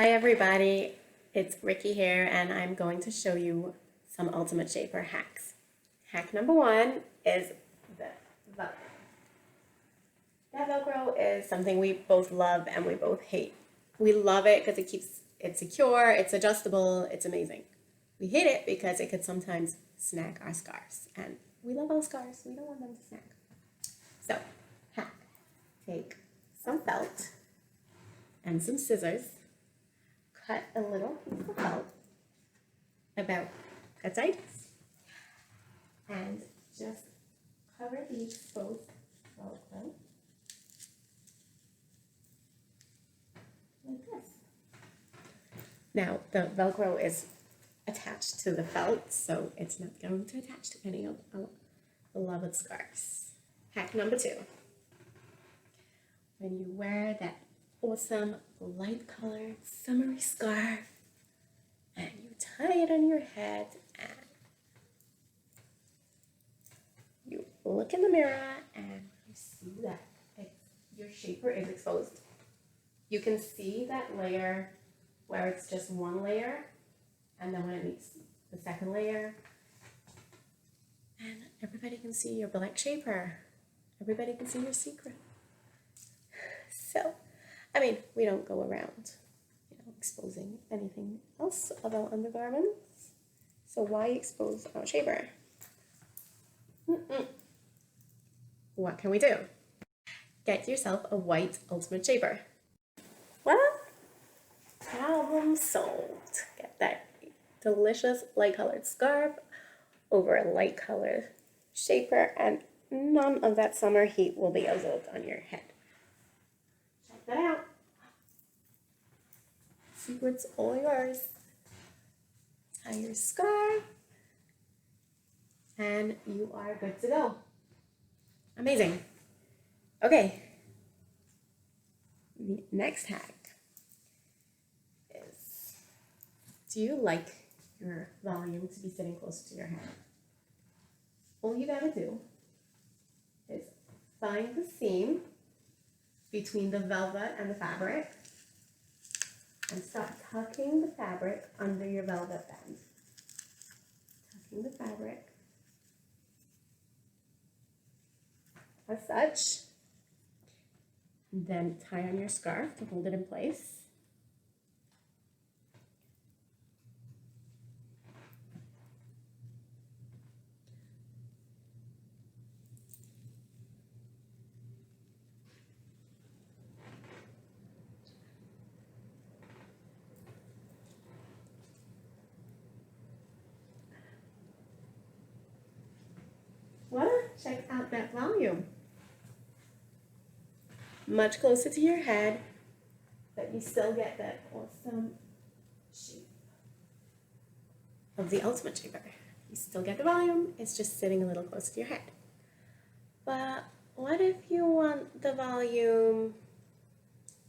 Hi everybody, it's Rikki here and I'm going to show you some Ultimate Shaper hacks. Hack number one is the Velcro. That Velcro is something we both love and we both hate. We love it because it keeps it secure, it's adjustable, it's amazing. We hate it because it could sometimes snag our scarves, and we love our scarves, we don't want them to snag. So, hack. Take some felt and some scissors. Cut a little piece of felt about that size and just cover the exposed Velcro like this. Now the Velcro is attached to the felt, so it's not going to attach to any of our beloved scarves. Hack number two. When you wear that awesome light colored summery scarf and you tie it on your head and you look in the mirror and you see that your shaper is exposed. You can see that layer where it's just one layer, and then when it meets the second layer, and everybody can see your black shaper. Everybody can see your secret. So, I mean, we don't go around, exposing anything else of our undergarments. So why expose our shaper? What can we do? Get yourself a white Ultimate Shaper. Well, problem solved. Get that delicious light colored scarf over a light colored shaper, and none of that summer heat will be absorbed on your head. Check that out. Secret's all yours. Tie your scarf and you are good to go. Amazing. Okay. The next hack is, do you like your volume to be sitting close to your head? All you gotta do is find the seam between the velvet and the fabric and start tucking the fabric under your velvet band. Tucking the fabric as such. And then tie on your scarf to hold it in place. Voila, check out that volume. Much closer to your head, but you still get that awesome shape of the Ultimate Shaper. You still get the volume, it's just sitting a little closer to your head. But what if you want the volume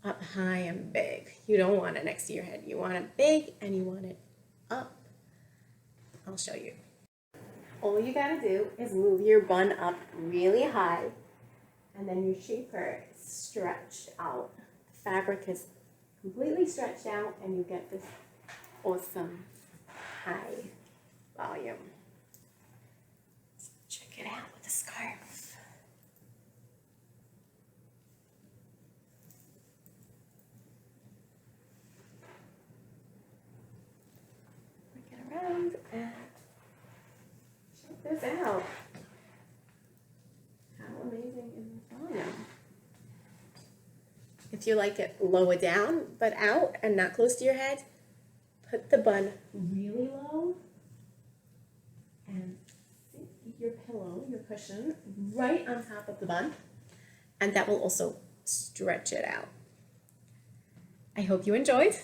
up high and big? You don't want it next to your head. You want it big and you want it up. I'll show you. All you gotta do is move your bun up really high, and then your shaper is stretched out. The fabric is completely stretched out and you get this awesome high volume. Check it out with the scarf. Bring it around and check this out. How amazing is this volume? If you like it lower down but out and not close to your head, put the bun really low and sit your pillow, your cushion, right on top of the bun, and that will also stretch it out. I hope you enjoyed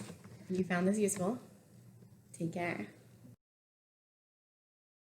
and you found this useful. Take care.